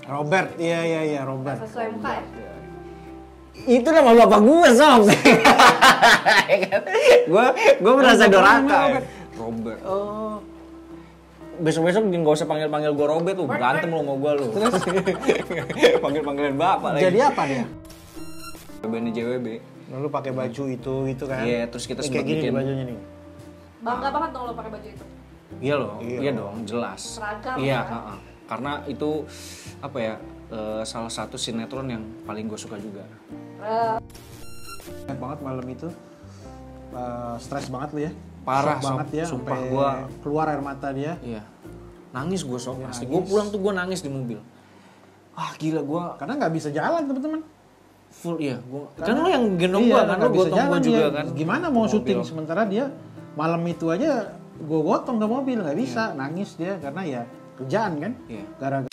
Robert, iya Robert. Sesuai muka ya? Itu nama bapak gue, Sob. Gue merasa doraka. Robert. Oh. Besok-besok nggak usah panggil gue Robert tuh, berantem lo sama gue lu. Panggil-panggilin bapak lagi. Jadi apa dia? JWB JWB. Lalu pakai baju itu gitu kan? Iya, terus kita kayak sempat gini bikin. nih bajunya nih. Bangga banget dong lo pakai baju itu. Iya loh, Iya. iya dong, jelas. Seragam, Iya, kan? karena itu apa ya? Salah satu sinetron yang paling gue suka juga. Banget banget malam itu. Stres banget lu ya. Parah, Shock banget Sob. ya, Sumpah, sampai gua- keluar air mata dia. Iya. Nangis gue, Sob, Iya, pasti. nangis. Gue pulang tuh gue nangis di mobil. Ah gila, gue Karena nggak bisa jalan teman-teman. full, iya. Kan lo yang gendong Iya, gue, kan lo nggak bisa gotong gue jalan juga dia. kan. Gimana mau Ke syuting mobil. sementara dia malam itu aja gue gotong ke mobil nggak bisa, nangis dia karena ya kerjaan kan. Iya. Gara-gara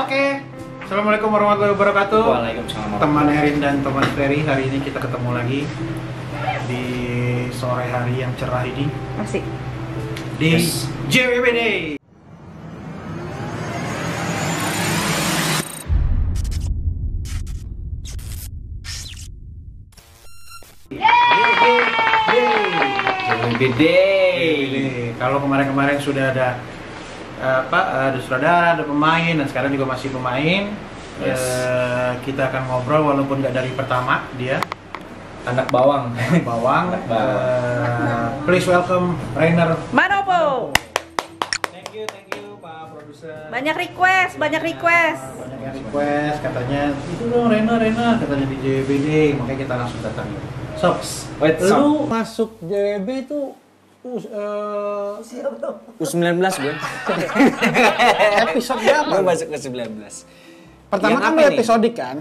Oke, Assalamualaikum warahmatullahi wabarakatuh. Waalaikumsalam. Teman Erin dan teman Ferry, hari ini kita ketemu lagi di sore hari yang cerah ini Masih. di Yes. JWBD. JWBD. Kalau kemarin-kemarin sudah ada ada sutradara, ada pemain, dan sekarang juga masih pemain. Yes. Kita akan ngobrol walaupun nggak dari pertama dia. Anak bawang. Bawang. Anak bawang. Please welcome Rainer. Manopo. Thank you Pak Produser. Banyak request. Banyak yang request katanya itu dong Rainer katanya di JWBD, makanya kita langsung datang. Sob, Wait, lu masuk JWB itu U19 gue. episode berapa? Gue masuk ke 19. Pertama Yang kan apa lu nih? episodik kan?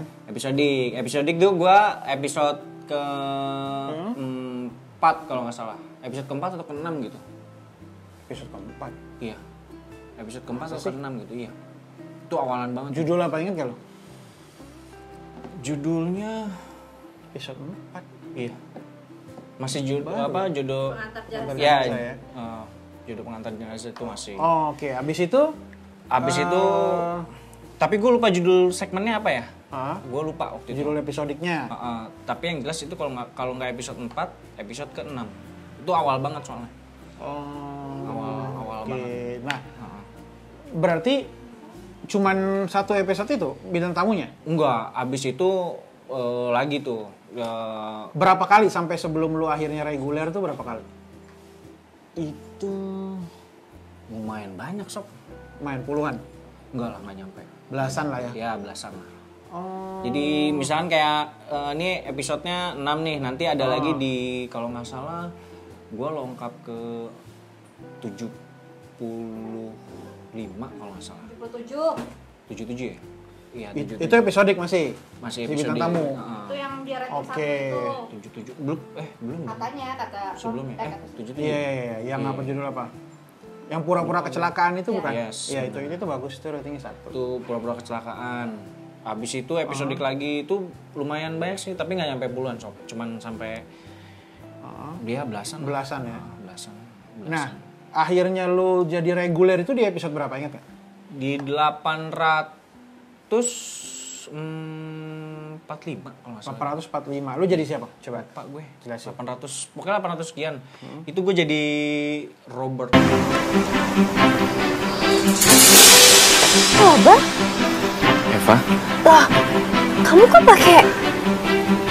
Episodik tuh gue episode ke 4 kalau nggak salah. Episode keempat atau ke-6 gitu. Episode keempat. Iya. Episode keempat Masa atau sih? ke-6 gitu, iya. Itu awalan banget. Judul apa inget gak lo? Judulnya Episode 4. iya. Masih judul Baru. apa? Judul Pengantar jenazah. ya, Jenazah ya? judul pengantar jenazah itu masih. Oh, oke. Abis itu? Abis itu tapi gue lupa judul segmennya apa ya? Ah, Gue lupa waktu itu. judul episodiknya. Tapi yang jelas itu kalau nggak episode 4, episode ke-6. Itu awal banget soalnya. Oh, Awal oke. banget. Nah, berarti cuman satu episode itu bintang tamunya? Enggak, abis itu lagi tuh. Berapa kali sampai sebelum lu akhirnya reguler tuh berapa kali? Itu lumayan banyak, Sob. Main puluhan? Enggak lah, nggak nyampe. Belasan lah ya? Ya, belasan lah. Oh. Jadi misalkan kayak ini episodenya 6 nih, nanti ada lagi di kalau nggak salah gue lengkap ke 75 kalau nggak salah. 27. 77 ya? Iya, Itu episodik masih? masih di episode bintang tamu? Itu yang dia ranking Oke. 1 itu. 77 belum belum Katanya kata sebelumnya kata 77 Iya. Yang apa judul apa? Yang pura-pura kecelakaan itu bukan? Yes, Iya, itu bagus, itu ratingnya 1. itu pura-pura kecelakaan. Habis itu episodik lagi itu lumayan banyak sih, tapi nggak nyampe puluhan, Sob. Cuman sampai dia belasan. Belasan ya? Belasan. Nah, akhirnya lu jadi reguler itu di episode berapa, ingat gak? Di 845 kalau nggak salah. 845. Lu jadi siapa? Coba. Pak gue Jelasin. 800, pokoknya 800 sekian. Itu gue jadi Robert. Loba? Eva? Lah, kamu kok pakai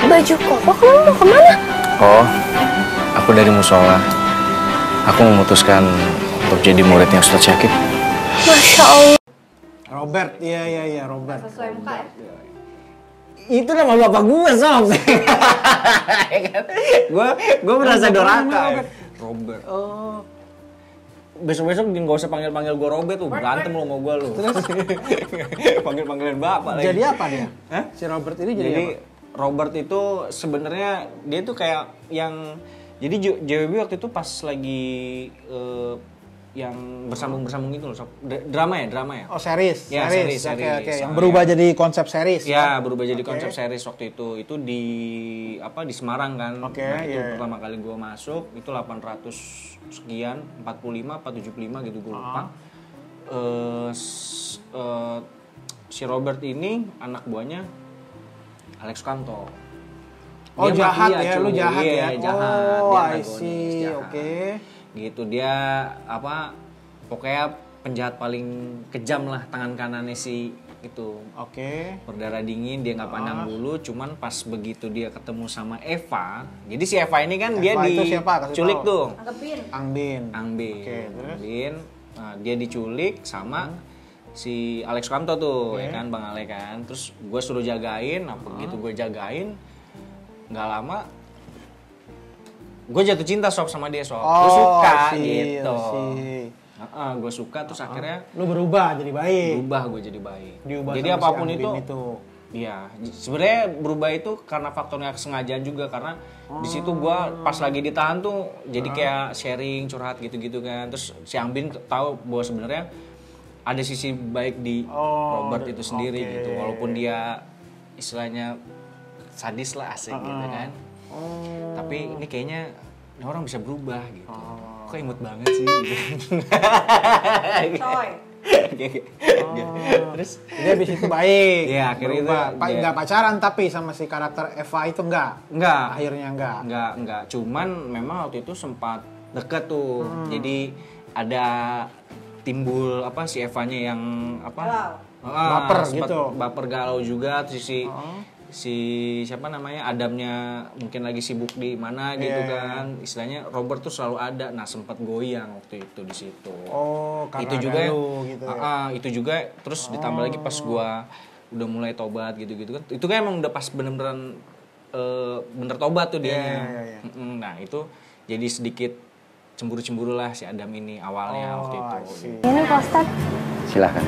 baju koko? Kamu mau kemana? Oh, aku dari musola. Aku memutuskan untuk jadi muridnya Ustadz Syakib. Masya Allah. Robert, iya Robert. Sesuai muka ya? Itu nama bapak gue, Sob. Gue merasa doraka. Robert. Oh, Besok-besok nggak usah panggil gue Robert tuh, berantem lo sama gue lu. Panggil-panggilin bapak lagi. jadi apa dia? Hah? Si Robert ini jadi Jadi apa? Robert itu sebenarnya dia tuh kayak yang jadi JWB waktu itu pas lagi yang bersambung itu loh, drama ya. Oh, series. Ya, series. Oke. Yang berubah jadi konsep series. Ya, berubah jadi konsep series waktu itu. Itu di Semarang kan. Oke, nah, itu iya. pertama kali gue masuk itu 800 sekian, 45 apa 75 gitu gue lupa. Si Robert ini anak buahnya Alex Kanto. Oh, Dia jahat mafia, ya, lu jahat Iya, ya. jahat. Oh, Dia I antagonis, see. jahat. Oke. Gitu dia pokoknya penjahat paling kejam lah, tangan kanannya si itu. Oke. Berdarah dingin, dia nggak pandang bulu. Cuman pas begitu dia ketemu sama Eva, jadi si Eva ini kan dia Eva itu siapa? Kasih diculik tahu. tuh. Anggapin. Angbin. Oke, terus? Angbin. Nah, dia diculik sama si Alex Kanto tuh, Oke. ya kan, Bang Ale kan. Terus gue suruh jagain, nah begitu gue jagain, nggak lama gue jatuh cinta sama dia gue suka gitu. Gue suka terus akhirnya Lu berubah jadi baik. gue jadi baik. Diubah Jadi sama si apapun Angbin itu. Iya, sebenarnya berubah itu karena faktornya kesengajaan juga, karena di situ gue pas lagi ditahan tuh jadi kayak sharing curhat gitu-gitu kan. Terus si Angbin tahu bahwa sebenarnya ada sisi baik di Robert itu sendiri gitu, walaupun dia istilahnya sadis lah, asik gitu kan. Tapi ini kayaknya ini orang bisa berubah gitu. Kok imut banget sih gitu. Coy. Terus Jadi habis itu baik. Iya, akhirnya itu dia- Enggak pacaran tapi sama si karakter Eva itu enggak. enggak. Akhirnya enggak. Enggak. Cuman memang waktu itu sempat deket tuh. Jadi ada timbul si Evanya yang Galau. Baper sempat gitu. baper galau juga. Terus si siapa namanya Adamnya mungkin lagi sibuk di mana gitu Iya. kan. Istilahnya Robert tuh selalu ada. Nah, sempat goyang waktu itu di situ. Oh, karena itu ada juga lu gitu ya. itu juga terus ditambah lagi pas gua udah mulai tobat gitu-gitu kan. Itu kan emang udah pas bener-beneran bener tobat tuh dianya. Iya. Nah, itu jadi sedikit cemburu-cemburu lah si Adam ini awalnya waktu itu. I see. Ini Pak Ustadz. Silahkan.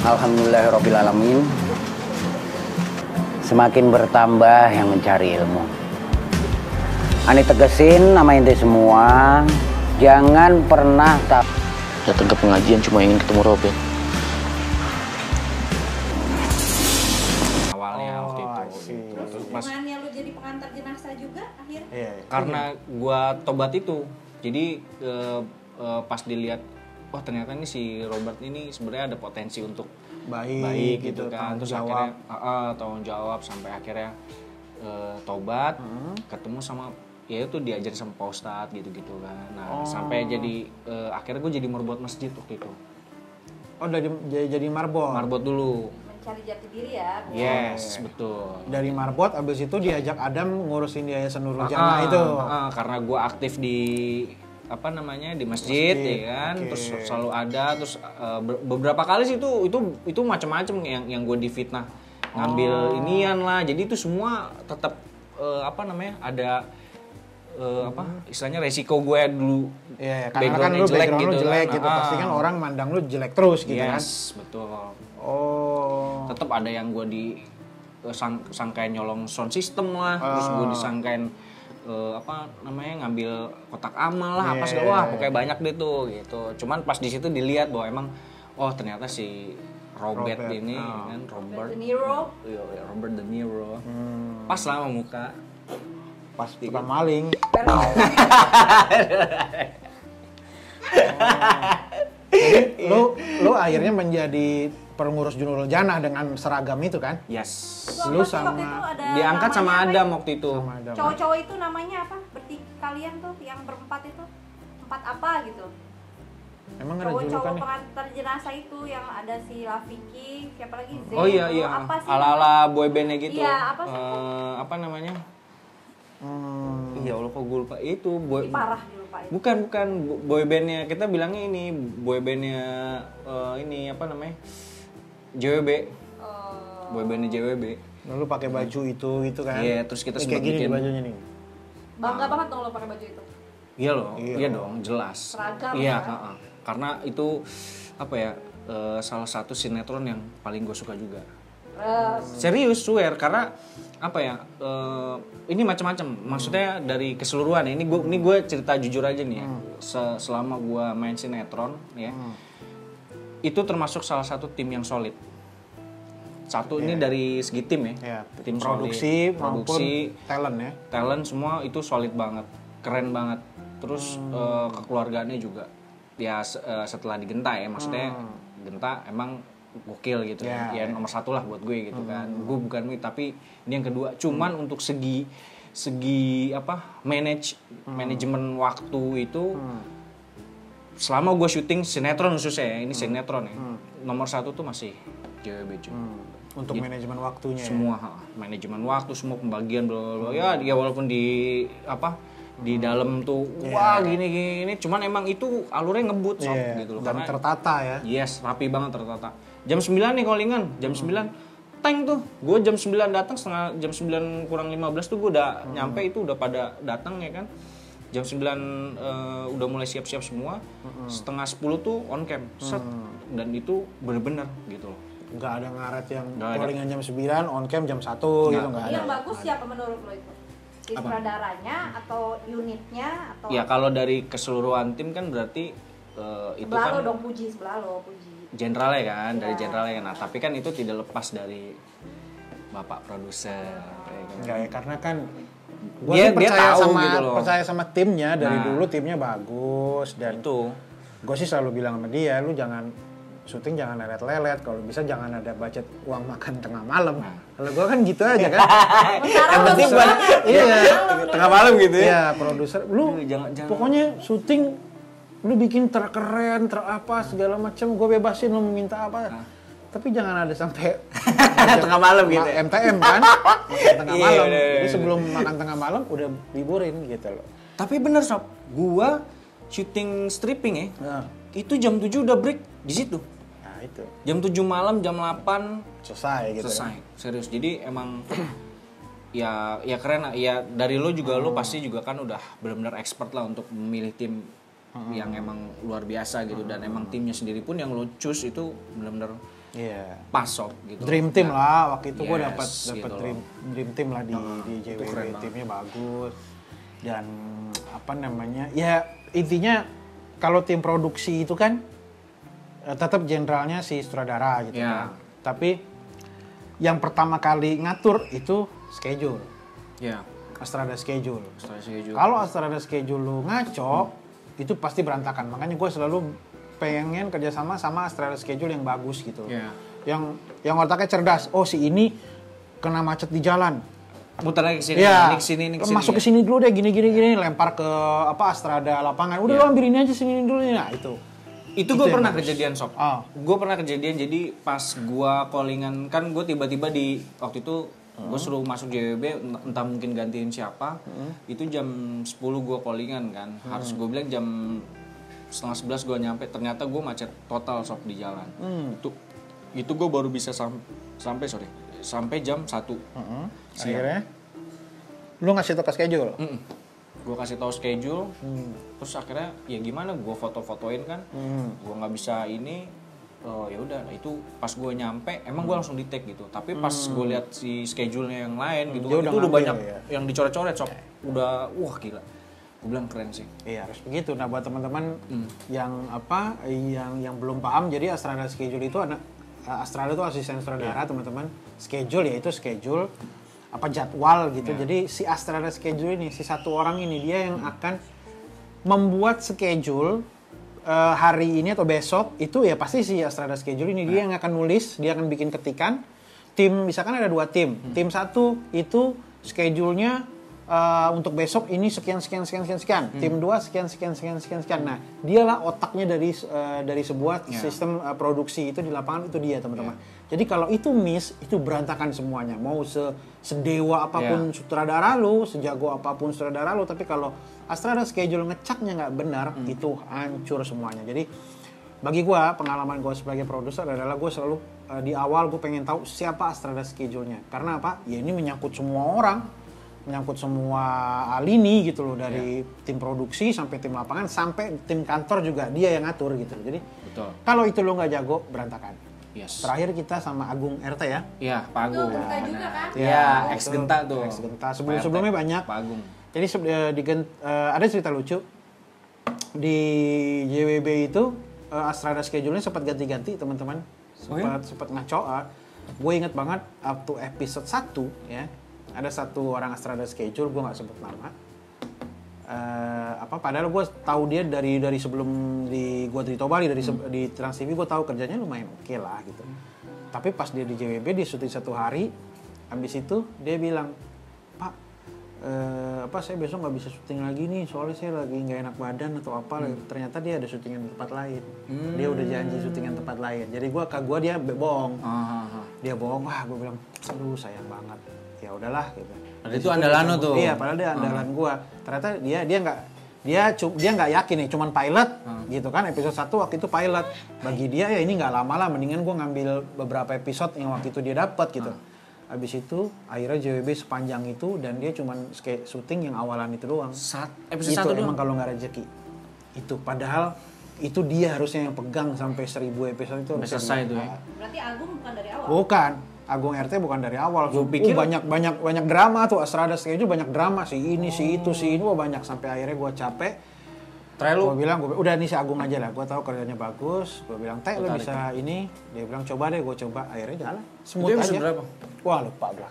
Alhamdulillahirrabbilalamin. Semakin bertambah yang mencari ilmu. Ani tegesin nama inti semua, jangan pernah Datang ke pengajian cuma ingin ketemu Robin. Awalnya waktu itu. Terus Terus pas hubungannya lu jadi pengantar jenazah juga akhirnya? Iya. karena gua tobat itu, jadi pas dilihat wah ternyata ini si Robert ini sebenarnya ada potensi untuk baik gitu kan. tanggung Terus jawab. akhirnya tanggung jawab sampai akhirnya tobat, ketemu sama ya itu diajarin sama Pak Ustadz gitu-gitu kan. Nah, sampai jadi akhirnya gue jadi marbot masjid waktu itu. Oh, jadi marbot. Marbot dulu. Mencari jati diri ya. Yes, betul. Dari marbot abis itu diajak Adam ngurusin di Yayasan Nurul Jannah itu. Karena gue aktif di di masjid ya kan, oke. terus selalu ada, terus beberapa kali sih itu macam-macam yang gue difitnah, ngambil inian lah, jadi itu semua tetap ada istilahnya resiko gue dulu. Iya, karena kan lu jelek background lu jelek gitu, kan. pasti kan orang mandang lu jelek terus gitu kan. Yes, betul. Oh. Tetap ada yang gue disangkain nyolong sound system lah, terus gue disangkain ngambil kotak amal lah, apa segala, wah pokoknya banyak deh tuh gitu. Cuman pas di situ dilihat bahwa emang ternyata si Robert ini kan The Niro. Robert De Niro pas lah sama muka. Pas tukang maling. Jadi lu akhirnya menjadi pengurus Nurul Jannah dengan seragam itu kan? Yes. Lu Waktu sama itu ada Diangkat sama namanya apa Adam ya? waktu itu. sama Adam. Cowok-cowok itu namanya apa? Kalian tuh yang berempat itu empat apa gitu? Emang ada Cowok-cowok julukan nih? pengantar jenazah itu yang ada si Lafiki, siapa lagi? Zain. Oh iya tuh, iya. Apa sih? Ala-ala boybandnya gitu. Iya, apa sih? Apa namanya? Hmm. Iya Allah kok gue lupa itu boy. Ih, parah dilupain. Bukan boybandnya, kita bilangnya ini boybandnya ini apa namanya, JWB, boybandnya JWB. Lalu pakai baju itu kan? Iya, terus kita Kayak sempat gini nih bikin bajunya nih. Bangga banget dong lo pakai baju itu. Iya loh, Iya. iya dong, jelas. Seragam, Iya, kan? karena itu apa ya, salah satu sinetron yang paling gue suka juga. Serius, swear, karena apa ya? Ini macam-macam. Maksudnya dari keseluruhan. Ini gue cerita jujur aja nih ya. Selama gue main sinetron ya, itu termasuk salah satu tim yang solid. Satu ini dari segi tim ya, tim produksi solid, maupun talent ya. Talent semua itu solid banget, keren banget. Terus kekeluargaannya juga. Ya setelah di Genta ya, maksudnya Genta emang gokil gitu ya nomor satu lah buat gue gitu kan. Gue bukan tapi ini yang kedua. Cuman untuk segi apa manajemen waktu itu selama gue syuting sinetron khususnya ya, ini sinetron ya, nomor satu tuh masih JWB cuy. Untuk Jadi, manajemen waktunya semua manajemen waktu, semua pembagian bla ya walaupun di apa di dalam tuh wah gini cuman emang itu alurnya ngebut sob gitu loh, dan karena tertata ya. Yes, rapi banget tertata. Jam 9 nih callingan, jam 9 tank tuh. Gue jam 9 datang, setengah jam 9 kurang 15 tuh gue udah nyampe, itu udah pada datang ya kan. Jam 9 udah mulai siap-siap semua. Setengah 10 tuh on cam. Set. Dan itu bener-bener gitu loh. Nggak ada ngaret yang callingan jam 9, on cam jam 1 gitu, nggak ada. Yang bagus siapa menurut lo itu? Sutradaranya atau unitnya atau Ya kalau dari keseluruhan tim kan berarti itu sebelah kan lo dong, sebelah lo puji. generalnya kan, dari generalnya. Nah, tapi kan itu tidak lepas dari Bapak produser. Enggak ya, karena kan gue Dia percaya tahu sama gitu loh. percaya sama timnya dari Nah. dulu, timnya bagus, dan Itu. gue sih selalu bilang sama dia, lu jangan syuting jangan lelet-lelet, kalau bisa jangan ada budget uang makan tengah malam. Kalau gue kan gitu aja kan. Yang penting Tengah malam gitu ya. Iya, produser lu Jangan. pokoknya syuting lu bikin terkeren, terapa segala macam, gue bebasin lu minta apa. Tapi jangan ada sampai Tengah malam gitu ya? MTM kan, makan tengah Iya, malam. iya, iya. Jadi sebelum makan tengah malam udah liburin gitu loh. Tapi bener sob, gua syuting stripping ya, Nah, itu jam 7 udah break di situ. nah itu Jam 7 malam, jam 8 selesai gitu. selesai. Serius. Jadi emang ya keren lah. Ya dari lo juga lo pasti juga kan udah benar-benar expert lah untuk memilih tim yang emang luar biasa gitu, dan emang timnya sendiri pun yang lo choose itu benar-benar Iya. pas sob gitu. Dream team lah waktu itu gue Yes, dapat gitu dream team lah di JWB, keren banget. timnya bagus dan apa namanya ya intinya kalau tim produksi itu kan tetap generalnya si sutradara gitu Ya. kan, tapi yang pertama kali ngatur itu schedule, Ya. Astrada schedule. Strategi juga. Kalau Astrada schedule lu ngaco itu pasti berantakan, makanya gue selalu pengen kerjasama sama Astrada schedule yang bagus gitu. Ya. Yang otaknya cerdas. Oh si ini kena macet di jalan. Muter lagi ke sini, Iya. ini ke sini, ini ke sini. Masuk ke sini dulu deh, gini, lempar ke apa Astrada lapangan. Udah Iya. lo ambil ini aja sini dulu nih. Nah itu. Itu gue yang pernah bagus. kejadian sob. Oh. Gue pernah kejadian, jadi pas gue callingan kan gue tiba-tiba di waktu itu gue suruh masuk JWB, entah mungkin gantiin siapa. Itu jam 10 gue callingan kan. Harus gue bilang jam setengah 11 gue nyampe. Ternyata gue macet total sob di jalan. Itu gue baru bisa sampai jam 1 siang. Akhirnya lu ngasih tau ke schedule. Gue kasih tahu schedule, terus akhirnya ya gimana, gue foto-fotoin kan, gue nggak bisa ini, ya udah. Itu pas gue nyampe, emang gue langsung di take gitu. Tapi pas gue lihat si schedule-nya yang lain gitu, Dia kan, udah itu udah ngambil, banyak ya. yang dicoret-coret sob, udah wah gila. Gue bilang keren sih. Iya harus begitu. Nah buat teman-teman yang apa yang belum paham, jadi Astrada schedule itu Astrada itu asisten sutradara teman-teman. Schedule yaitu schedule apa jadwal gitu. Jadi si Astrada schedule ini, si satu orang ini dia yang akan membuat schedule hari ini atau besok itu ya pasti si Astrada schedule ini dia yang akan nulis, dia akan bikin ketikan. Tim misalkan ada 2 tim. Tim 1 itu schedule-nya untuk besok ini sekian. Tim 2 sekian. Nah, dialah otaknya dari sebuah sistem produksi itu di lapangan, itu dia, teman-teman. Jadi kalau itu miss, itu berantakan semuanya. Mau sedewa apapun sutradara lu, sejago apapun sutradara lu, tapi kalau Astrada schedule ngecaknya nggak benar, itu hancur semuanya. Jadi bagi gua, pengalaman gua sebagai produser adalah gua selalu di awal gua pengen tahu siapa Astrada schedule-nya. Karena apa? Ya ini menyangkut semua orang. Menyangkut semua lini gitu loh, dari tim produksi sampai tim lapangan sampai tim kantor juga dia yang ngatur gitu. Jadi Betul. kalau itu lo nggak jago, berantakan. Yes. Terakhir kita sama Agung RT ya. Iya, Pak Agung. Itu Genta juga kan? Iya, itu ex Genta tuh. Ex Genta. Sebelum-sebelumnya banyak. Pak Agung. Jadi ada cerita lucu di JWB itu Astrada schedule-nya sempat ganti-ganti teman-teman. Sempat ngaco. Gue inget banget up to episode 1 ya. Ada satu orang Astrada schedule, gue nggak sebut nama. Padahal gue tahu dia dari sebelum gue di Tobali di Trans TV gue tahu kerjanya lumayan oke lah gitu. Tapi pas dia di JWB dia syuting 1 hari, habis itu dia bilang, Pak, saya besok nggak bisa syuting lagi nih soalnya saya lagi nggak enak badan atau apa. Ternyata dia ada syutingan di tempat lain. Dia udah janji syutingan tempat lain. Jadi dia bohong. Dia bohong. Wah, gue bilang, aduh sayang banget. Ya udahlah gitu. Padahal itu andalan lo tuh. Iya, padahal dia andalan gua. Ternyata dia nggak yakin nih, cuman pilot gitu kan. Episode 1 waktu itu pilot. Bagi dia ya ini nggak lama lah, mendingan gua ngambil beberapa episode yang waktu itu dia dapat gitu. Habis itu akhirnya JWB sepanjang itu dan dia cuman syuting yang awalan itu doang. Episode itu 1 doang. emang kalau nggak rezeki. Itu padahal itu dia harusnya yang pegang sampai 1000 episode itu. Sampai selesai itu ya. Berarti Agung bukan dari awal? Bukan. Agung RT bukan dari awal. Gue pikir banyak drama tuh Astrada schedule, banyak drama si ini si itu si ini banyak sampai akhirnya gue capek. Gue bilang udah nih si Agung aja lah, gue tahu kerjanya bagus. Gue bilang lo bisa ini, dia bilang coba deh, gue coba akhirnya jalan. Smooth aja. Berapa? Wah lupa gue,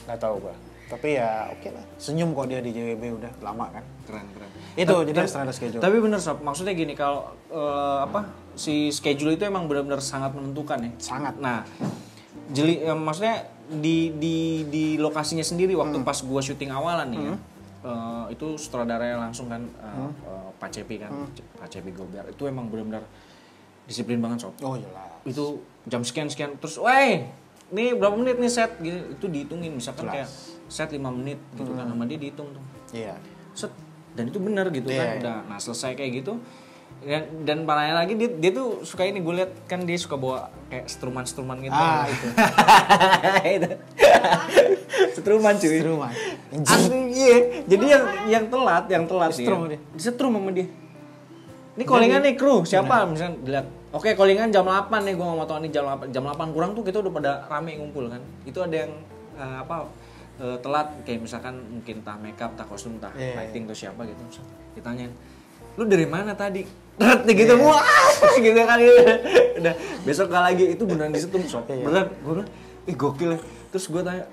nggak tahu gue. Tapi ya oke lah. Senyum kok dia di JWB udah lama kan. Keren. Itu jadi Astrada schedule. Tapi bener Sob, maksudnya gini kalau si schedule itu emang benar-benar sangat menentukan ya. Sangat. Nah, maksudnya di lokasinya sendiri waktu pas gua syuting awalan nih ya, itu sutradaranya langsung kan Pak Cepi kan, Pak Cepi Gober itu emang benar-benar disiplin banget Sob. Oh jelas. Itu jam sekian terus, ini berapa menit nih set gitu, itu dihitungin misalkan kayak set 5 menit gitu kan sama dia dihitung tuh. Iya. Set dan itu benar gitu kan udah. Nah selesai kayak gitu. Dan parahnya lagi dia tuh suka ini, gue liat kan dia suka bawa kayak struman gitu. Itu. Itu. Struman cuy. Struman. Asli iya. Jadi yang telat dia. Disetrum sama dia. Ini callingan nih kru, siapa? Misalnya dilihat. Oke, callingan jam 8 nih, gue mau tahu nih jam 8 kurang tuh kita udah pada rame ngumpul kan. Itu ada yang telat kayak misalkan mungkin entah makeup, entah kostum, entah lighting atau siapa gitu. Ditanyain, lu dari mana tadi? Gitu, wah, gitu kan udah besok gak lagi, itu beneran disetum Sob. Beneran, gue bilang, gokil ya. Terus gue tanya,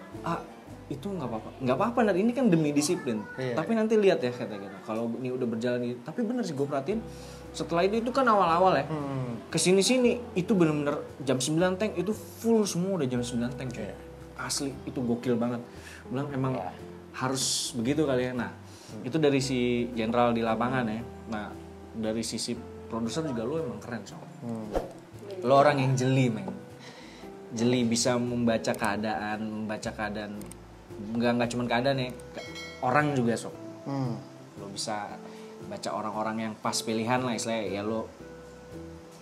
itu nggak apa-apa, Nar, ini kan demi disiplin. Tapi nanti lihat ya kata gitu. Kalau ini udah berjalan gitu, tapi bener sih gue perhatiin. Setelah itu kan awal-awal ya. Kesini-sini itu bener-bener jam 9 tank itu full semua udah jam 9 tank coy. Asli itu gokil banget. Bilang emang harus begitu kali ya. Nah, itu dari si jenderal di lapangan ya. Nah, dari sisi produser juga lu emang keren Sob. Lo orang yang jeli men. Jeli bisa membaca keadaan nggak cuma keadaan ya, orang juga Sob. Lo bisa baca orang-orang yang pas pilihan lah istilahnya, ya lo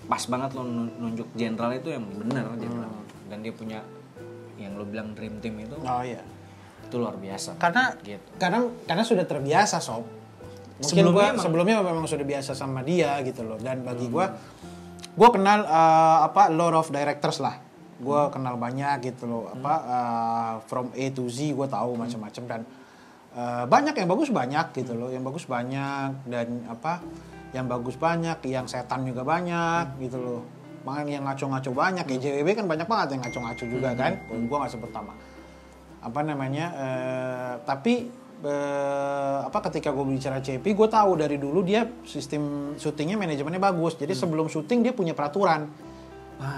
pas banget lo nunjuk jenderal itu yang bener jenderal. Dan dia punya yang lo bilang dream team itu. Oh iya. Itu luar biasa. Karena sudah terbiasa Sob. Mungkin sebelumnya memang sudah biasa sama dia gitu loh. Dan bagi gue kenal lot of directors lah. Gue kenal banyak gitu loh. From A to Z gue tahu macam-macam dan banyak yang bagus banyak gitu loh. Yang bagus banyak dan yang bagus banyak, yang setan juga banyak gitu loh. Makanya yang ngaco-ngaco banyak. Ya JWB kan banyak banget yang ngaco-ngaco juga kan. Gue nggak sebut nama. Tapi ketika gue bicara CP, gue tahu dari dulu dia sistem syutingnya manajemennya bagus. Jadi sebelum syuting dia punya peraturan.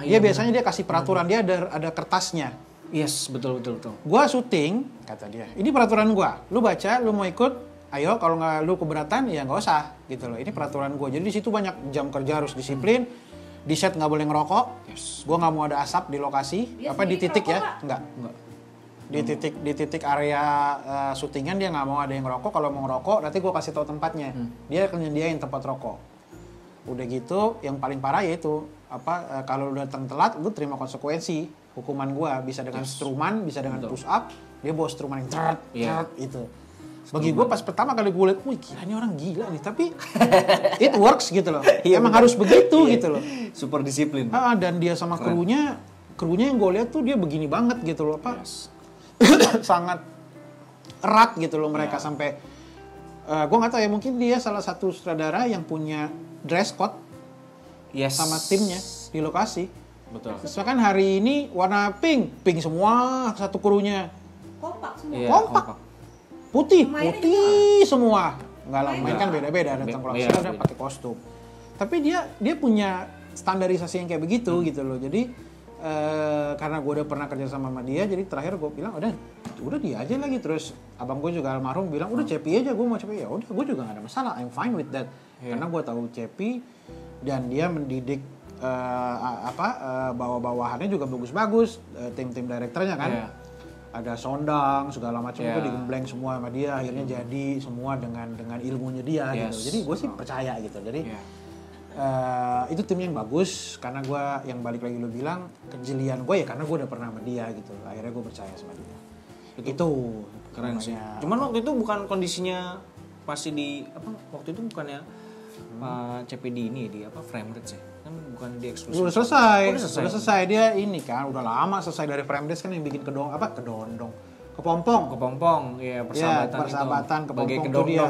Dia biasanya dia kasih peraturan, dia ada kertasnya. Yes, betul. Gue syuting, kata dia, ini peraturan gue. Lu baca, lu mau ikut, ayo. Kalau nggak lu keberatan, ya nggak usah, gitu loh. Ini peraturan gue. Jadi di situ banyak jam kerja harus disiplin. Di set nggak boleh ngerokok. Yes. Gue nggak mau ada asap di lokasi. Di titik ya? Enggak. Di titik area syutingan dia nggak mau ada yang ngerokok. Kalau mau ngerokok nanti gue kasih tahu tempatnya. Dia akan nyediain tempat rokok. Udah gitu yang paling parah yaitu kalau udah datang telat gue terima konsekuensi hukuman gue, bisa dengan struman, bisa dengan push up. Dia bawa struman yang teret itu. Bagi gue pas pertama kali gue lihat, wih gila ini orang gila nih, tapi it works gitu loh. Emang harus begitu gitu loh. Super disiplin. Dan dia sama krunya krunya yang gue lihat tuh dia begini banget gitu loh, apa sangat erat gitu loh mereka sampai gue nggak tahu ya, mungkin dia salah satu sutradara yang punya dress code sama timnya di lokasi. Betul. Misalkan hari ini warna pink semua satu krunya. Kompak semua. Iya, Kompak. Putih semua. Nggak lah, main kan beda-beda, ada yang Iya, ada pakai kostum. Tapi dia punya standarisasi yang kayak begitu gitu loh. Jadi karena gue udah pernah kerja sama dia, jadi terakhir gue bilang udah dia aja lagi. Terus abang gue juga almarhum bilang udah Cepi aja, gue mau Cepi. Ya udah, gue juga gak ada masalah, I'm fine with that. Karena gue tahu Cepi dan dia mendidik bawahannya juga bagus-bagus, tim direkturnya kan. Ada Sondang segala macam itu digembleng semua sama dia, akhirnya jadi semua dengan ilmunya dia gitu. Jadi gue sih percaya gitu. Jadi itu tim yang bagus, karena gue yang balik lagi lu bilang kejelian gue ya karena gue udah pernah sama dia gitu. Akhirnya gue percaya sama dia. Itu keren sih. Cuman waktu itu bukan kondisinya masih di waktu itu bukannya CP di ini di frame rate sih. Kan bukan di eksklusif. Udah selesai. Dia ini kan udah lama selesai dari frame rate kan, yang bikin kepompong. Iya, persahabatan kepompong itu dia.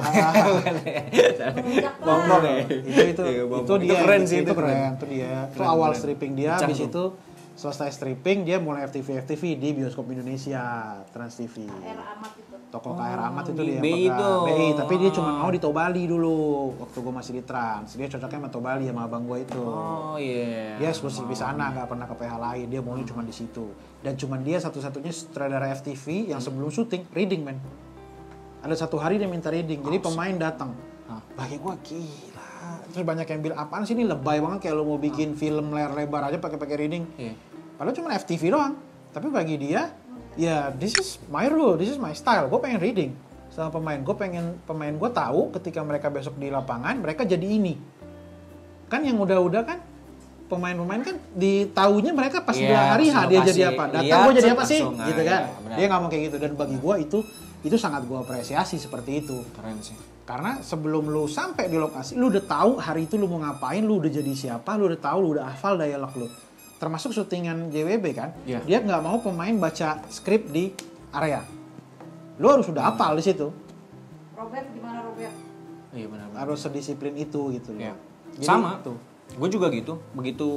Kepompong ya. Itu dia keren sih, itu keren. Itu dia. Itu awal stripping dia, habis itu selesai stripping dia mulai FTV di bioskop Indonesia, Trans TV. Toko KR Amat itu dia BI itu. BI, tapi dia cuma mau di Tobali dulu waktu gue masih di Trans. Dia cocoknya sama Tobali sama abang gue itu. Oh iya. Dia eksklusif di sana, nggak pernah ke PH lain. Dia maunya cuma di situ. Dan cuma dia satu-satunya sutradara FTV yang sebelum syuting reading, men. Ada satu hari dia minta reading, jadi pemain datang. Bagi gue gila. Terus banyak yang bilang apaan sih ini lebay banget, kayak lo mau bikin film layar lebar aja pakai reading. Padahal cuma FTV doang. Tapi bagi dia, ya this is my rule, this is my style. Gue pengen reading sama pemain. Gue pengen pemain gue tahu ketika mereka besok di lapangan mereka jadi ini. Kan yang udah-udah kan pemain-pemain kan ditaunya mereka pas di hari H dia jadi apa. Datang gue jadi apa sih? Gitu kan. Dia nggak mau kayak gitu, dan bagi gue itu sangat gue apresiasi seperti itu. Keren sih. Karena sebelum lu sampai di lokasi, lu udah tahu hari itu lu mau ngapain, lu udah jadi siapa, lu udah tahu, lu udah hafal dialog lu. Termasuk syutingan JWB kan, dia nggak mau pemain baca skrip di area. Lu harus sudah hafal di situ. Robert gimana Robert? Iya benar. Harus sedisiplin itu gitu loh. Jadi, sama tuh. Gue juga gitu. Begitu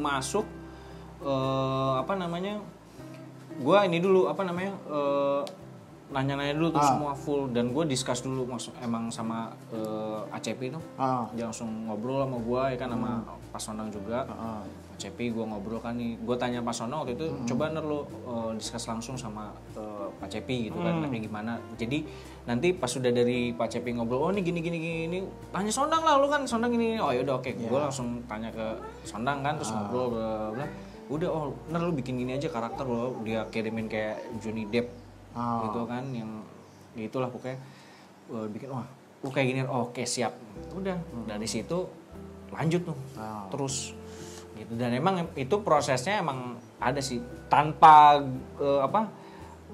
masuk gue ini dulu nanya-nanya dulu tuh semua full, dan gue discuss dulu emang sama ACP itu. Dia langsung ngobrol sama gue ya kan, sama Pak Sonang juga. ACP gue ngobrol kan nih, gue tanya Pak Sonang waktu itu, coba lo discuss langsung sama Pak CP gitu kan, tapi gimana. Jadi nanti pas sudah dari Pak CP ngobrol, oh ini gini, tanya Sonang lah, lu kan Sonang ini. Oh yaudah oke. Gue langsung tanya ke Sonang kan, terus ngobrol bla bla. Udah, lu bikin gini aja karakter lo, dia kirimin kayak Johnny Depp gitu kan, yang gitulah pokoknya. Bikin lu kayak gini, oke siap. Udah dari situ lanjut tuh terus gitu. Dan emang itu prosesnya emang ada sih, tanpa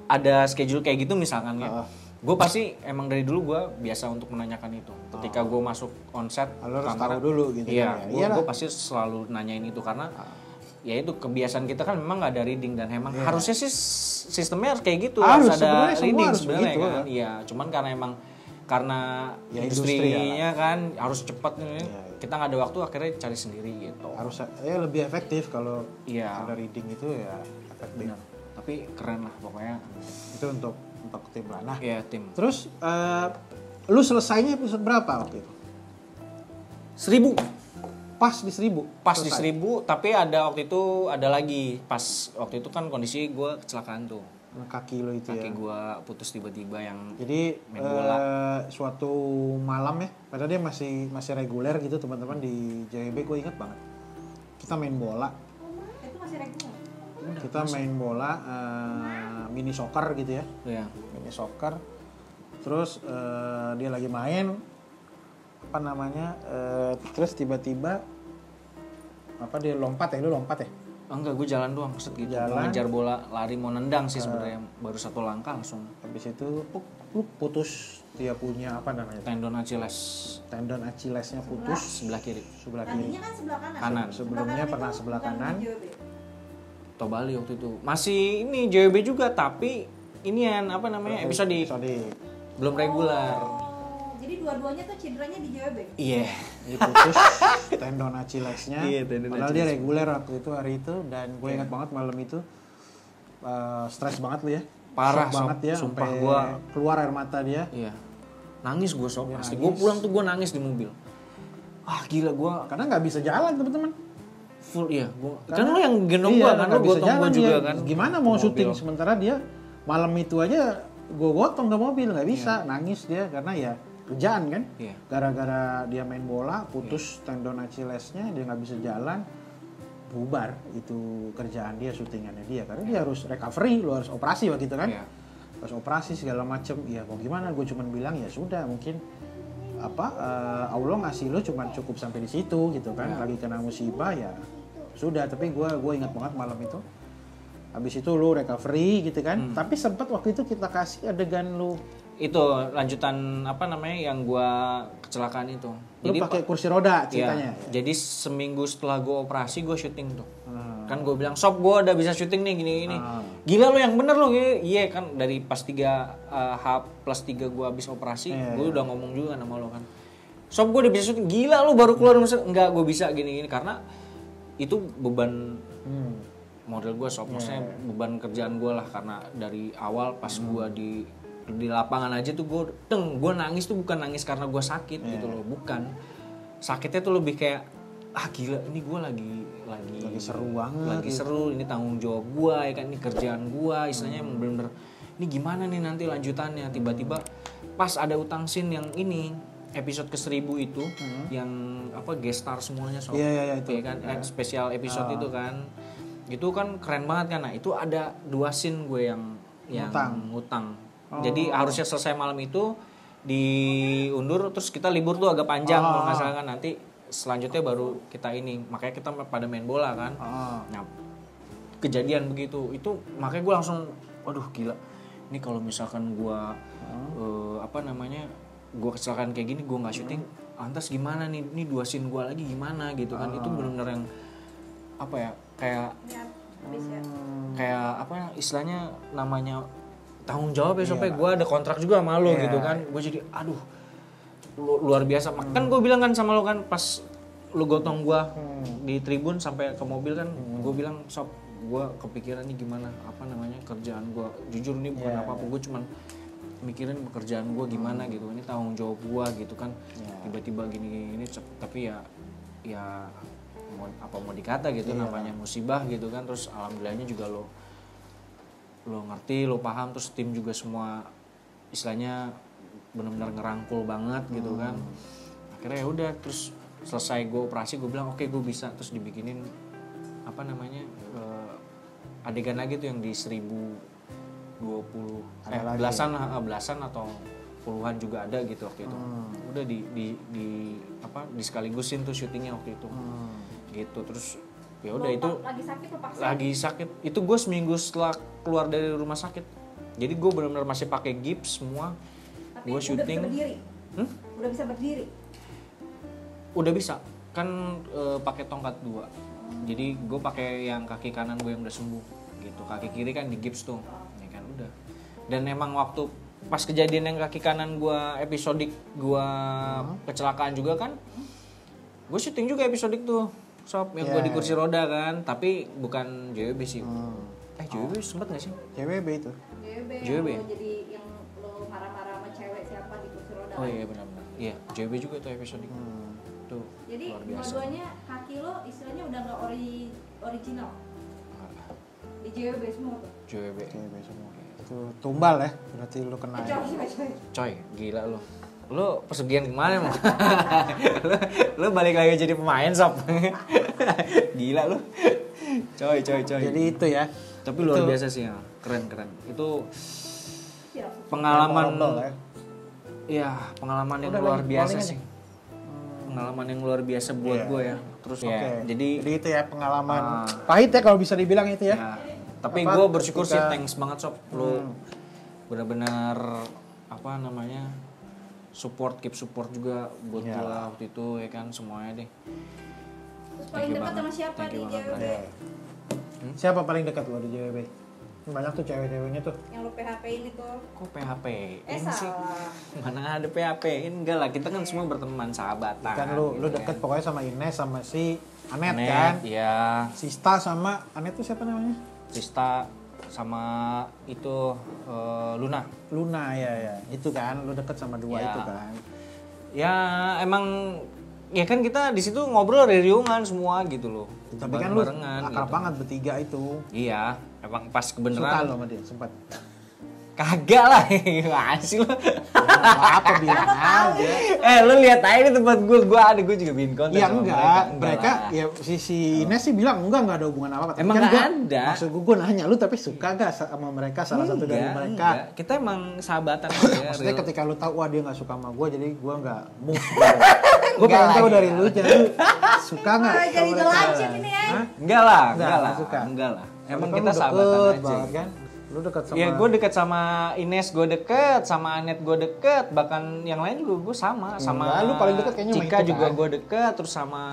ada schedule kayak gitu misalkan ya. Gue pasti emang dari dulu gue biasa untuk menanyakan itu ketika gue masuk onset. Lo harus tahu dulu gitu. Iya, gue pasti selalu nanyain itu karena ya itu kebiasaan kita kan memang nggak ada reading, dan emang harusnya sih sistemnya harus kayak gitu, harus ada reading sebenarnya kan. Iya, cuman karena industrinya kan harus cepat nih. Kita nggak ada waktu, akhirnya cari sendiri gitu. Harus lebih efektif kalau ada reading itu ya efektif. Benar. Tapi keren lah pokoknya. Itu untuk tim lah. Nah, tim. Terus lu selesainya episode berapa waktu itu? 1000. Pas di 1000. Pas selesai. Di 1000, tapi ada waktu itu ada lagi. Pas waktu itu kan kondisi gue kecelakaan tuh. Kaki lo itu kaki gue putus tiba-tiba yang jadi main bola. Suatu malam ya, padahal dia masih reguler gitu teman-teman di JB, gue ingat banget. Kita main bola. Itu masih reguler. Kita main bola mini soccer gitu ya. Iya. Mini soccer. Terus dia lagi main terus tiba-tiba dia lompat ya, lu lompat ya? Enggak, gue jalan doang, set gitu. Ngejar bola, lari mau nendang sih sebenarnya, baru satu langkah langsung. Habis itu lu putus, dia punya tendon Achilles. Tendon Achillesnya putus sebelah kiri. Tadinya kan sebelah kanan. Kanan. Sebelumnya pernah sebelah kanan. Bali waktu itu. Masih ini JWB juga tapi inian apa namanya? Episode belum regular. Oh, jadi dua-duanya tuh cederanya di JWB? Iya. Dia putus tendon Achillesnya. Iya, tendon Padahal Achilles. dia reguler waktu itu hari itu dan gue ingat banget malam itu stres banget lu ya. Parah, Shock banget Sob. ya. Sumpah sampai gua keluar air mata dia. Iya. Nangis gue Sob. Dia Asli. nangis. Gue pulang tuh gue nangis di mobil. Ah gila gue Karena nggak bisa jalan teman-teman. full iya. Kan lu yang gendong gue kan, lu nggak bisa gotong gue jalan juga dia. kan. Gimana mau Ke syuting mobil. sementara dia malam itu aja gue gotong ke mobil nggak bisa, nangis dia karena ya kerjaan kan. Iya. Gara-gara dia main bola putus tendon Achillesnya, dia nggak bisa jalan, bubar itu kerjaan dia, syutingannya dia karena dia harus recovery, lu harus operasi waktu itu kan. Iya. Harus operasi segala macem, ya mau gimana, gue cuman bilang ya sudah mungkin Allah ngasih lo cuman cukup sampai di situ gitu kan. Lagi kena musibah ya sudah, tapi gue ingat banget malam itu. Habis itu lu recovery gitu kan. Tapi sempat waktu itu kita kasih adegan lu Itu lanjutan apa namanya yang gua kecelakaan itu. pakai kursi roda iya, ceritanya. jadi seminggu setelah gua operasi gua syuting tuh. Kan gua bilang, "Sob, gua udah bisa syuting nih gini-gini." Gila lu yang bener lu. Iya kan dari pas 3 H+3 gua habis operasi, gua udah ngomong juga kan sama lo kan. "Sob, gua udah bisa syuting." Gila lu baru keluar enggak gua bisa gini-gini karena itu beban model gue Sob, maksudnya beban kerjaan gue lah karena dari awal pas gue di lapangan aja tuh gue nangis tuh bukan nangis karena gue sakit gitu loh, bukan, sakitnya tuh lebih kayak gila ini gue lagi seru banget, lagi seru, ini tanggung jawab gue ya kan, ini kerjaan gue istilahnya emang bener-bener ini gimana nih nanti lanjutannya. Tiba-tiba pas ada utang scene yang ini episode ke-1000 itu yang apa guest star semuanya Sob. Iya, itu. Ya kan spesial episode itu kan. Itu kan keren banget kan. Nah, itu ada 2 scene gue yang ngutang. Jadi harusnya selesai malam itu diundur terus kita libur tuh agak panjang kalau nggak salah kan, nanti selanjutnya baru kita ini. Makanya kita pada main bola kan. Nah, kejadian begitu. Itu makanya gue langsung waduh gila. Ini kalau misalkan gue gue kecelakaan kayak gini, gue nggak syuting, lantas gimana nih? Ini 2 scene gue lagi gimana gitu kan? Itu benar-benar yang apa ya? Kayak apa istilahnya namanya tanggung jawab ya, sampai gue ada kontrak juga sama lo gitu kan. Gue jadi aduh luar biasa. Kan gue bilang kan sama lo kan pas lo gotong gue di tribun sampai ke mobil kan, gue bilang Sob, gue kepikiran nih gimana apa namanya kerjaan gue. Jujur nih bukan apa-apa, gue cuman mikirin pekerjaan gue gimana gitu, ini tanggung jawab gue gitu kan. Tiba-tiba gini tapi ya mau dikata gitu, namanya musibah gitu kan. Terus alhamdulillahnya juga lo ngerti, lo paham, terus tim juga semua istilahnya benar-benar ngerangkul banget gitu kan. Akhirnya ya udah, terus selesai gue operasi, gue bilang oke, gue bisa. Terus dibikinin apa namanya adegan lagi tuh yang di 1020 belasan atau puluhan juga ada gitu waktu itu. Udah di sekaligusin tuh syutingnya waktu itu. Gitu. Terus ya udah itu lagi sakit lo paksa? Lagi sakit. Itu gue seminggu setelah keluar dari rumah sakit. Jadi gue benar-benar masih pakai gips semua. Tapi Gue syuting. udah bisa berdiri? Udah bisa berdiri? Udah bisa. Kan pakai tongkat 2. Jadi gue pakai yang kaki kanan gue yang udah sembuh gitu. Kaki kiri kan di gips tuh. Ya kan udah. Dan emang waktu pas kejadian yang kaki kanan gue episodik gue kecelakaan juga kan. Gue syuting juga episodik tuh. Sob yang gue di kursi roda kan, tapi bukan JWB sih. JWB sempet gak sih? JWB itu. JWB yang lo jadi yang lo marah-marah sama cewek siapa di kursi roda. Oh iya benar-benar. Iya, JWB juga tuh episode tuh. Jadi luar biasa. dua-duanya kaki lo istilahnya udah nggak original. Di JWB semua tuh. JWB. JWB semua. Itu tumbal ya, berarti lu kena. Coy, gila lo. Lo pesugihan kemana emang? lo balik lagi jadi pemain Sob. Gila lo. Coy. Jadi itu ya. Tapi luar biasa sih ya. Keren. Itu pengalaman ya, pengalaman yang luar biasa sih. Pengalaman yang luar biasa buat gue ya. Terus jadi itu ya pengalaman pahit ya kalau bisa dibilang itu ya. Tapi gue bersyukur sih, thanks banget Sob. Lo benar-benar apa namanya keep support juga buat gue waktu itu ya kan, semuanya deh. Terus paling dekat sama siapa di JWB? Siapa paling dekat lo di JWB? Banyak tuh cewek-ceweknya tuh. Yang lu PHP-in itu. Kok PHP? Ini sih Salah. mana ada PHP? Enggak lah, kita kan semua berteman, sahabatan. Kan lu gitu deket kan. pokoknya sama Ines sama si Anet, Anet, kan? Iya. Sista sama Anet tuh siapa namanya? Sista sama itu Luna. Luna ya. Itu kan lu deket sama dua Ya. itu kan. Ya emang ya kan kita di situ ngobrol riungan semua gitu loh. Tapi kan lu Barengan akrab gitu. banget bertiga itu. Iya, emang pas Suka kebenaran. lo sama dia sempat. Kagak lah, masih lo. Apa bilang aja. Lu lihat aja di tempat gue ada gue juga bikin konten. Iya sama enggak, mereka lah. ya si Ines sih bilang enggak ada hubungan apa-apa. Tapi Emang kan nggak gua- ada. Maksud gue nanya lu tapi suka gak sama mereka salah satu dari Enggak, mereka? enggak. Kita emang sahabatan aja. Maksudnya real. ketika lu tahu wah dia nggak suka sama gue jadi gue nggak move. Gue pengen Enggak tahu lah, dari enggak lu lah. jadi lu suka nggak? Jadi sama mereka? jelajah ini ya. Hah? Enggak lah, Enggak, enggak lah. nggak suka. Enggak lah. Emang Soalnya kita kan lu sahabatan deket aja. banget kan? Lu dekat sama Ya gue deket sama Ines, gue deket sama Anet, gue deket, bahkan yang lain juga gue sama Enggak, lu paling deket kayaknya sama Cika itu, juga kan? gue deket, terus sama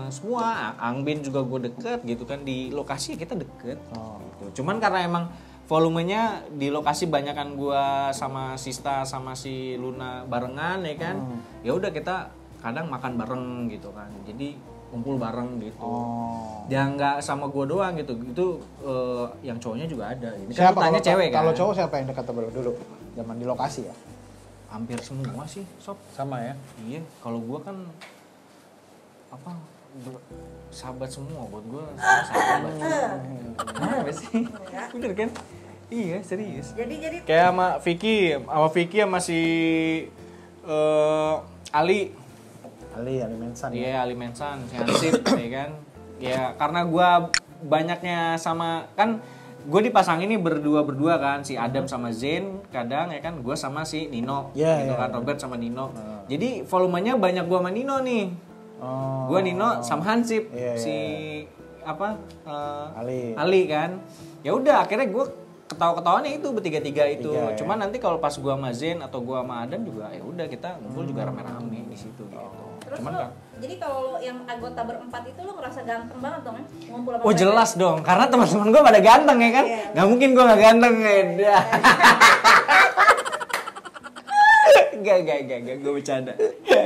semua Angbin juga gue deket gitu kan, di lokasi kita deket. Oh. Gitu. Cuman karena emang volumenya di lokasi banyakan gue sama Sista sama si Luna barengan ya kan, ya udah kita kadang makan bareng gitu kan, jadi kumpul bareng gitu. Oh. Ya nggak sama gue doang gitu, itu yang cowoknya juga ada. Ini Siapa kan tanya kalau cewek kan? Kalau cowok siapa yang dekat sama lu dulu? Zaman di lokasi ya? Hampir semua sih, sob. Sama ya? Iya, kalau gue kan apa sahabat semua buat gue sahabat. Kenapa sih? Bener kan? Iya serius. Jadi Kayak sama Vicky sama si Ali. Ali Mensan. Iya, Ali Mensan, si Hansip, ya kan. Ya, karena gua banyaknya sama, kan gue dipasang ini berdua kan, si Adam sama Zain kadang ya kan, gua sama si Nino, Iya, gitu iya, kan, iya. Robert sama Nino. Jadi volumenya banyak gua sama Nino nih. Oh. Gua Nino sama Hansip, Iya, iya, si apa Ali. kan. Ya udah, akhirnya gua ketawa-ketawanya itu bertiga-tiga itu. Tiga, ya. Cuman nanti kalau pas gua sama Zain atau gua sama Adam juga ya udah kita ngumpul juga rame-rame di situ gitu. terus Cuman lu, kan jadi kalau yang anggota berempat itu lu ngerasa ganteng banget dong kan? Ngumpul sama oh mereka. jelas dong, karena teman-teman gue pada ganteng ya kan, Iya. nggak mungkin gue nggak ganteng ya. Gak, gue bercanda.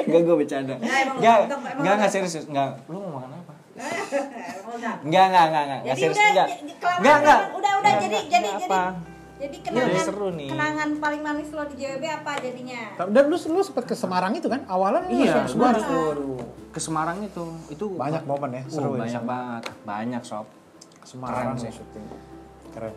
Gue bercanda. Nah, emang Gak, ganteng, emang gak ganteng. serius. Gak, lu mau makan apa? Emang ganteng. Gak Jadi serius. udah, Gak, kelamaan, gak. udah, jadi apa? Jadi Jadi kenangan seru nih. kenangan paling manis lo di JWB apa jadinya? Dan lu sempet ke Semarang itu kan? Awalnya lu Iya, langsung ke Semarang. waduh. Ke Semarang itu Banyak momen ya, seru ya banyak sana. banget, banyak sob. Ke Semarang Keren sih. syuting. Keren.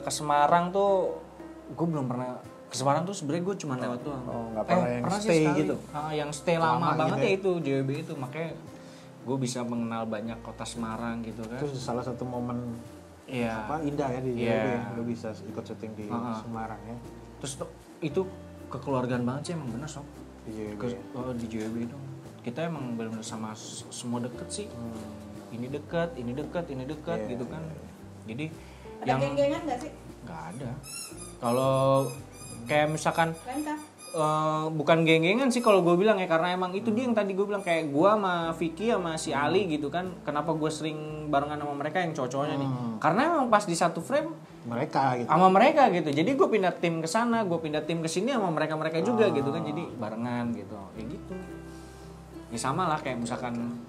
Ke Semarang tuh gue belum pernah ke Semarang tuh sebenarnya gue cuma lewat doang. Oh, nggak pernah yang sih stay sekali. gitu? Yang stay lama Lama banget gitu ya ya? itu JWB itu, makanya gue bisa mengenal banyak kota Semarang gitu kan. Itu salah satu momen Iya. apa indah ya di Iya. JWB ya. Lu bisa ikut syuting di Heeh. Semarang ya. Terus itu kekeluargaan banget sih emang bener sob. Di JWB. Di JWB itu kita emang benar-benar sama semua deket sih. Ini dekat Iya, gitu kan. Jadi Ada yang geng-gengan nggak sih? nggak ada. Kalau kayak misalkan Keren kah? bukan geng-gengan sih kalau gue bilang ya, karena emang itu dia yang tadi gue bilang, kayak gue sama Vicky sama si Ali gitu kan, kenapa gue sering barengan sama mereka yang cowok-cowoknya nih, karena emang pas di satu frame Mereka gitu. sama mereka gitu, jadi gue pindah tim ke sana, gue pindah tim ke sini sama mereka juga gitu kan, jadi barengan gitu, ya gitu. Ya sama lah kayak misalkan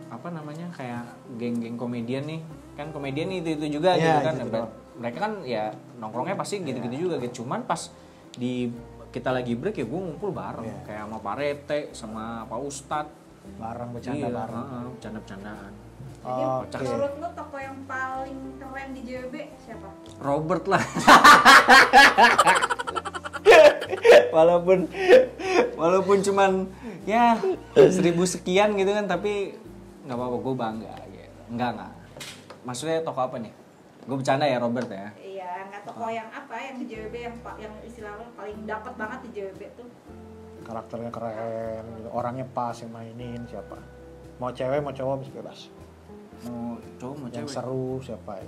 apa namanya, kayak geng-geng komedian nih, kan komedian itu juga Iya, gitu kan, gitu. mereka kan ya nongkrongnya pasti gitu-gitu juga gitu, cuman pas di kita lagi break ya gue ngumpul bareng, Iya. kayak sama Pak Rete sama Pak Ustadz, Bareng bercanda iya, bareng. bercanda-bercandaan. Jadi Kocak sih. menurut lo tokoh yang paling keren di JWB siapa? Robert lah. walaupun cuman ya 1000 sekian gitu kan, tapi nggak apa-apa, gue bangga gitu. Enggak. Maksudnya tokoh apa nih? Gue bercanda ya Robert ya. Iya, nggak tokoh yang apa yang di JWB yang istilah lo paling dapat banget di JWB tuh. Karakternya keren, gitu. Orangnya pas yang mainin siapa. Mau cewek mau cowok bisa bebas. Mau cowok mau Yang cewek. seru siapa ya?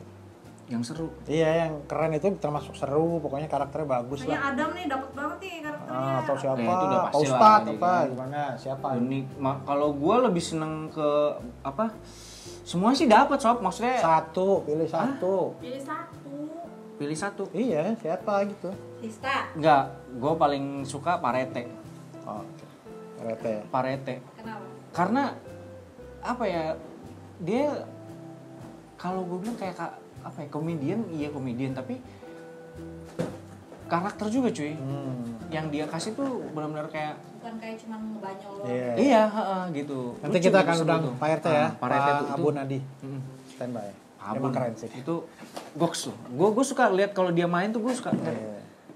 Yang seru. Iya yang keren itu termasuk seru, pokoknya karakternya bagus Kayaknya lah. Adam nih dapat banget nih karakternya. Atau siapa? Ya, itu udah Pak pasti lah, Ustadz tadi apa? kan. Gimana? Siapa? Ini kalau gue lebih seneng ke apa? Semua sih dapat sob, maksudnya Pilih satu. Pilih satu. pilih satu. Iya, siapa gitu. Lista. Enggak, gue paling suka Parete. Oh, Parete. Parete. Kenapa? Karena apa ya? Dia kalau gue bilang kayak apa ya? Komedian tapi karakter juga cuy. Yang dia kasih tuh benar-benar kayak Bukan kayak cuma ngebanyol. iya, gitu. Nanti Lucu kita gitu akan undang sebetulnya. Pak RT ya. Pak RT Pak Abu Nadi. Mm. Standby. Abun. Emang keren sih. Itu goks loh. Gue suka lihat kalau dia main tuh gue suka.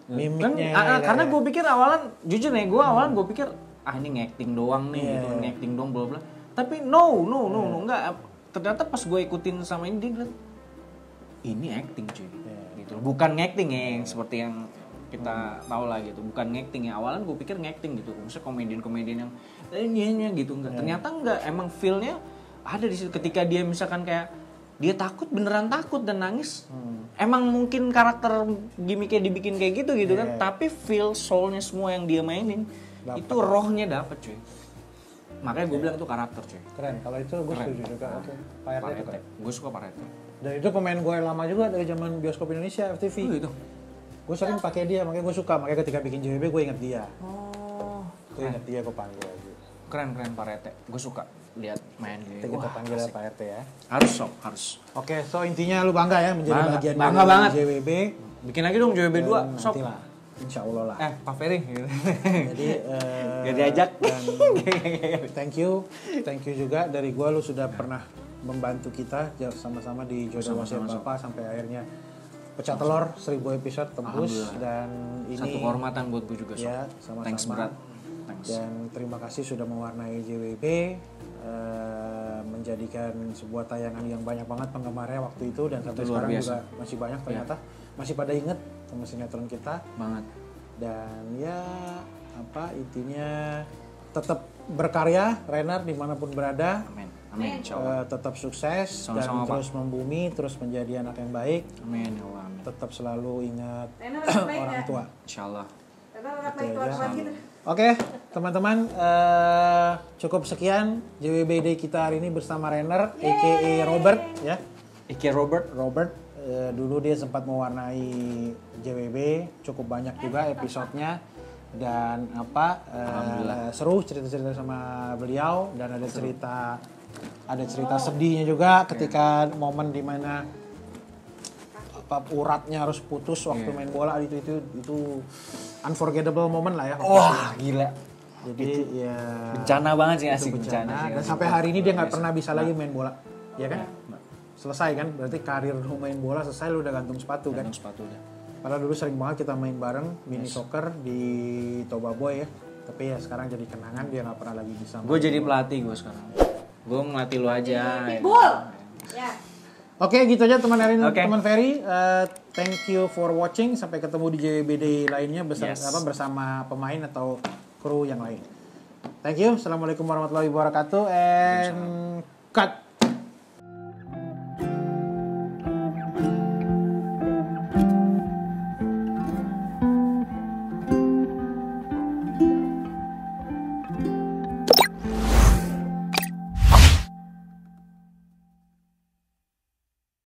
Mimiknya. Karena gue pikir awalan, jujur nih, gue pikir ini nge-acting doang nih, gitu, nge-acting doang bla bla. Tapi no, enggak. Ternyata pas gue ikutin sama ini dia bilang ini acting cuy, gitu. Bukan nge-acting yang seperti yang kita tahu lah gitu, bukan nge-acting ya. Awalan gue pikir nge-acting gitu, maksudnya komedian yang ini gitu, enggak. Ternyata enggak, emang feel-nya ada di situ. Ketika dia misalkan kayak dia takut, beneran takut dan nangis. Emang mungkin karakter gimmicknya dibikin kayak gitu kan, tapi feel soulnya semua yang dia mainin itu rohnya dapet cuy. Makanya gue bilang itu karakter cuy. Keren, kalau itu gue setuju juga. Oke. Pak RT keren. Gue suka Pak RT. Dan itu pemain gue yang lama juga dari zaman bioskop Indonesia FTV. Itu. Gue sering pakai dia, makanya gue suka. Makanya ketika bikin JWB gue inget dia. Oh. Gue inget dia, gue panggil aja. Keren Pak RT. Gue suka lihat main dia. Kita panggil Pak RT ya. Harus sob, harus. Oke, so intinya lu bangga ya menjadi bagian bangga dari banget. JWB. Bikin lagi dong JWB 2, sob. Nanti lah, insya Allah lah. Pak Ferry gitu. Jadi Gak diajak. dan thank you juga dari gua, lu sudah pernah membantu kita sama-sama di Jodoh Wasiat Bapak sampai akhirnya pecah telur 1000 episode tembus. Dan ini Satu kehormatan buat gue juga sob. ya sama-sama. Thanks berat. Thanks. Dan terima kasih sudah mewarnai JWB, menjadikan sebuah tayangan yang banyak banget penggemarnya waktu itu, dan sampai Itu luar sekarang biasa. juga masih banyak ternyata. Masih pada inget sama sinetron kita. Banget. Dan ya apa intinya tetap berkarya Renard dimanapun berada. Amin. Amin. Insyaallah. Tetap sukses Sama-sama, dan terus membumi, terus menjadi anak yang baik. Amin ya Allah. Amin. Tetap selalu ingat Rena udah baik orang nggak? tua. Insyaallah. Rena udah baik keluar gitu. Oke, teman-teman, cukup sekian JWBD kita hari ini bersama Renner, aka Robert ya. Ike Robert. Dulu dia sempat mewarnai JWB, cukup banyak juga episodenya, dan seru cerita-cerita sama beliau, dan ada cerita sedihnya juga ketika momen dimana uratnya harus putus waktu main bola, itu unforgettable moment lah ya. Wah, gila. Jadi ya Bencana banget sih, asik bencana. bencana. Dan sampai hari ini dia nggak pernah bisa lagi main bola, ya kan? Selesai kan? Berarti karir lu main bola selesai, lu udah gantung sepatu kan? Gantung sepatu udah. Padahal dulu sering banget kita main bareng mini soccer di Toba Boy ya. Tapi ya sekarang jadi kenangan, dia nggak pernah lagi bisa. Gue jadi pelatih gue sekarang. Gue ngelatih lu aja. Pitbull. Ya. Oke, gitu aja teman Erin, Oke. teman Ferry. Thank you for watching. Sampai ketemu di JWBD lainnya Yes. bersama pemain atau kru yang lain. Thank you. Assalamualaikum warahmatullahi wabarakatuh. And cut.